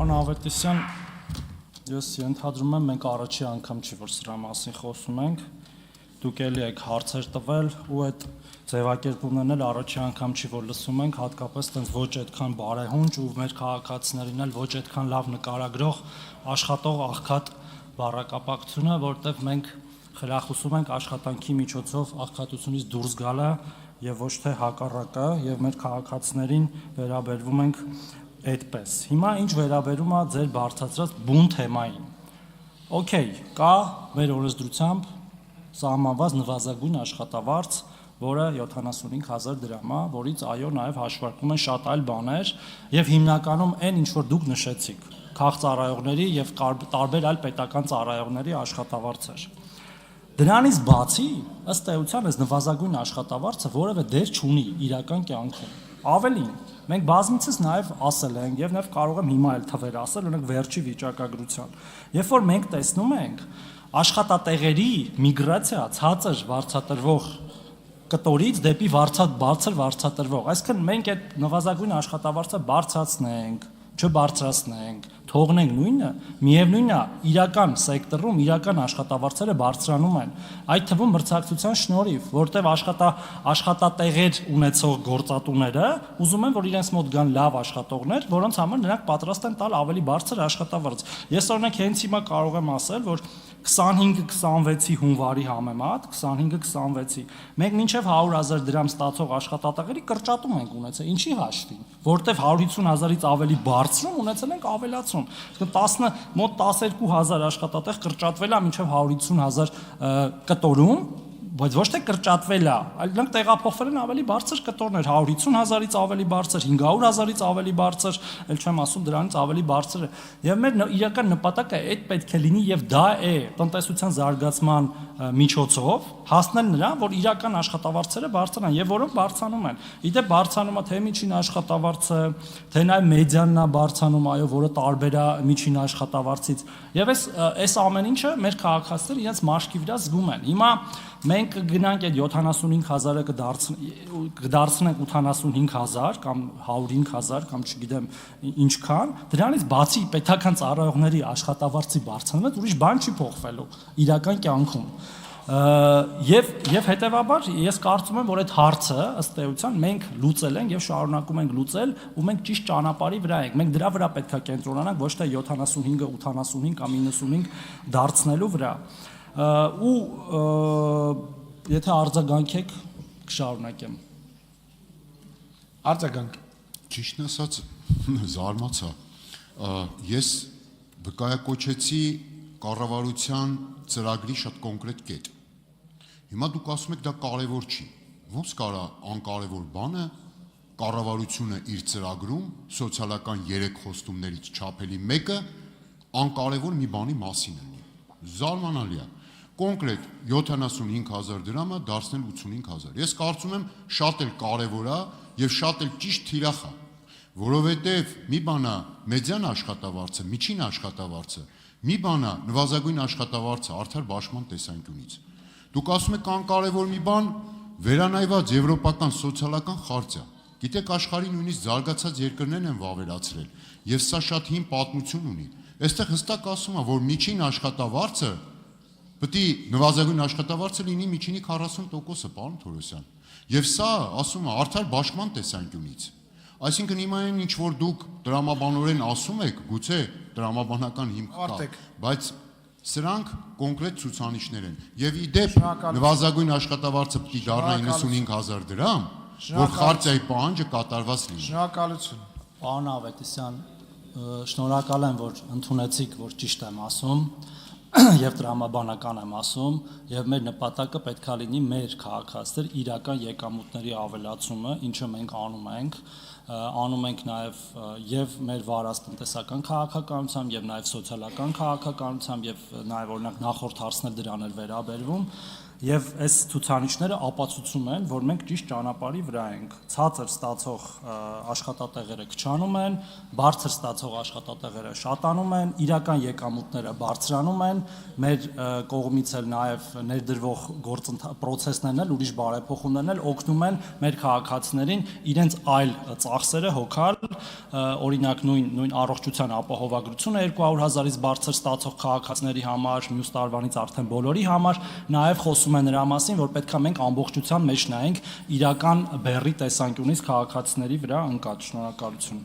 Պարոն Ավետիսյան, ես ենթադրում եմ մենք առաջի անգամ չի որ սրա մասին խոսում ենք, դուք էլի եք հարցեր տվել ու այդ ձևակերպումներն էլ առաջի անգամ չի որ լսում ենք, հատկապես տենց ոչ այդքան բարեհունչ ու մեր քաղաքացիներին էլ ոչ այդքան լավ նկարագրող աշխատող աղքատ բառակապակցությունը, որտեղ մենք խրախուսում ենք աշխատանքի միջոցով աղքատությունից դուրս գալը եւ ոչ թե հակառակը եւ մեր քաղաքացիներին վերաբերվում ենք այդպես։ Հիմա ինչ վերաբերում է ձեր բարձրացրած բուն թեմային։ Okay, կա մեր օրենսդրությամբ սահմանված նվազագույն աշխատավարձ, որը 75000 դրամ է, որից այո նաև հաշվարկում են շատ այլ բաներ եւ հիմնականում այն ինչ որ դուք նշեցիք, քաղծառայողների եւ տարբեր այլ պետական ծառայողների աշխատավարձեր։ Դրանից բացի, ըստ էության, այս նվազագույն աշխատավարձը որևէ դեր չունի իրական կյանքում։ Ավելին, մենք բազմիցս նաև ասել ենք եւ նաև կարող եմ հիմա էլ թվեր ասել, օրինակ վերջի վիճակագրության։ Երբ որ մենք տեսնում ենք աշխատատեղերի միգրացիա ցածր վարձատրվող կտորից դեպի բարձր վարձատրվող, այսինքն մենք այդ նվազագույն աշխատավարձը բարձրացնենք, չբարձրացնենք, թողնենք նույնը, միևնույնն է, իրական սեկտորում իրական աշխատավարձերը բարձրանում են։ Այդ թվում մրցակցության շնորհիվ, որտեղ աշխատատեղեր ունեցող գործատուները ուզում են, որ իրենց մոտ գան լավ աշխատողներ, որոնց համար նրանք պատրաստ են տալ ավելի բարձր աշխատավարձ։ Ես օրինակ հենց հիմա կարող եմ ասել, որ 25-26-ի հունվարի համեմատ, 25-26-ի, մենք մինչև 100,000 դրամ ստացող աշխատատեղերի կրճատում ենք ունեցել, ինչի հաշվին, որտեվ 150,000-ից ավելի բարձրում ունեցել ենք ավելացում, մոտ 12,000 աշխատատեղ կրճատվել է մինչև 150,000 կտորում, բայց ոչ թե կրճատվել է, այլ նրանք տեղափոխվել են ավելի բարձր կտորներ, 150,000-ից ավելի բարձր, 500,000-ից ավելի բարձր, ել չեմ ասում դրանից ավելի բարձր է։ Եվ մեր իրական նպատակը այդ պետք է լինի եւ դա է տնտեսության զարգացման միջոցով հասնել նրան, որ իրական աշխատավարձերը բարձրանան եւ որոնք բարձրանում են։ Իդեպ բարձրանում է թե միջին աշխատավարձը, թե նաեւ մեդիանն է բարձրանում, այո, որը տարբեր է միջին աշխատավարձից։ Եվ այս ամեն ինչը մեր քաղաքացիները իրենց մաշկի վրա զգում են։ Հիմա մենք կգնանք այդ 75,000-ը կդարձնենք 85,000 կամ 105,000 կամ չգիտեմ ինչքան, դրանից բացի պետական ծառայողների աշխատավարձի բարձրացումից ուրիշ բան չի փոխվելու իրական կյանքում։ Եվ հետեւաբար ես կարծում եմ, որ այդ հարցը ըստ էության մենք լուծել ենք եւ շարունակում ենք լուծել ու մենք ճիշտ ճանապարհի վրա ենք։ Մենք դրա վրա պետք է կենտրոնանանք, ոչ թե 75-ը 85 կամ 95 դարձնելու վրա։ Ու եթե արձագանքեք կշարունակեմ։ Արձագանք։ Ճիշտն ասած զարմացա։ Ես վկայակոչեցի կառավարության ծրագրի շատ կոնկրետ կետ։ Հիմա դուք ասում եք դա կարևոր չի։ Ոնց կարա անկարևոր բանը կառավարությունը իր ծրագրում սոցիալական 3 խոստումներից չափելի մեկը անկարևոր մի բանի մասին է։ Զարմանալի է։ Կոնկրետ 75,000 դրամը դարձնել 85,000։ Ես կարծում եմ շատ էլ կարևոր է եւ շատ էլ ճիշտ թիրախ է, որովհետեւ մի բան է մեդիան աշխատավարձը, միջին աշխատավարձը, մի բան է նվազագույն աշխատավարձը արդար բաշխման տեսանկյունից։ Դուք ասում եք անկարևոր մի բան վերանայված եվրոպական սոցիալական խարտիա։ Գիտեք աշխարհի նույնիսկ զարգացած երկրներն են վավերացրել եւ սա շատ հին պատմություն ունի։ Այստեղ հստակ ասում է, որ միջին աշխատավարձը պետք է նվազագույն աշխատավարձը լինի միջինի 40%-ը, պարոն Թորոսյան։ Եվ սա, ասում է, արդար բաշխման տեսանկյունից։ Այսինքն հիմա այն ինչ որ դուք դրամաբանորեն ասում եք, գուցե դրամաբանական հիմք կա, բայց սրանք կոնկրետ ցուցանիշներ են։ Եվ ի դեպ նվազագույն աշխատավարձը պետք է դառնա 95,000 դրամ, որ խարտիայի պահանջը կատարված լինի։ Շնորհակալություն։ Պարոն Ավետիսյան, շնորհակալ եմ, որ ընդունեցիք, որ ճիշտ եմ ասում եւ տրամաբանական եմ ասում եւ մեր նպատակը պետք է լինի մեր քաղաքացիներ իրական եկամուտների ավելացումը, ինչը մենք անում ենք նաեւ մեր վարած տնտեսական քաղաքականությամբ եւ նաեւ սոցիալական քաղաքականությամբ եւ նաեւ օրինակ նախորդ հարցներ դրան էլ վերաբերվում Եվ այս ցուցանիշները ապացուցում են, որ մենք ճիշտ ճանապարհի վրա ենք։ Ցածր ստացող աշխատատեղերը քչանում են, բարձր ստացող աշխատատեղերը շատանում են, իրական եկամուտները բարձրանում են, մեր կողմից էլ նաև ներդրվող process-ներն էլ ուրիշ բարեփոխումներն էլ օգնում են մեր քաղաքացիներին իրենց այլ ծախսերը հոգալ, օրինակ նույն առողջության ապահովագրությունը 200,000-ից բարձր ստացող քաղաքացիների համար, մյուս տարվանից արդեն բոլորի համար, նաև խոսում է նրա մասին, որ պետք է մենք ամբողջության մեջ նայենք իրական բեռի տեսանկյունից քաղաքացիների վրա ընկած։ Շնորհակալություն։